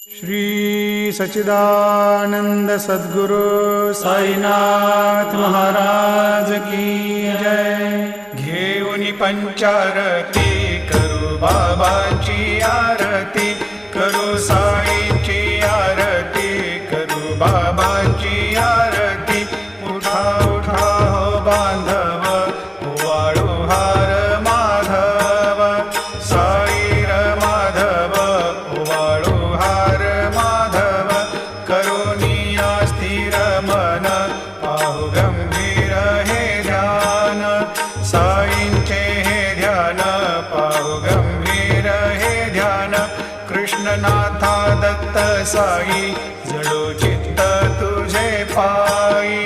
श्री सच्चिदानंद सद्गुरु साईनाथ महाराज की जय। घेऊन पंचारती करू बाबाची आरती, करू साईंची आरती, करू बाबांची आरती। उठा उठा हो बांधव, वाळू हार माधव, साई र माधव, वाळू हार माधव। करुणिया स्थिर मन, पाहु गंभीर हे ध्यान, साईंचे हे ध्यान, पाहु गंभीर हे ध्यान। कृष्णनाथा दत्त साई, जडो चित्त तुझे पायी,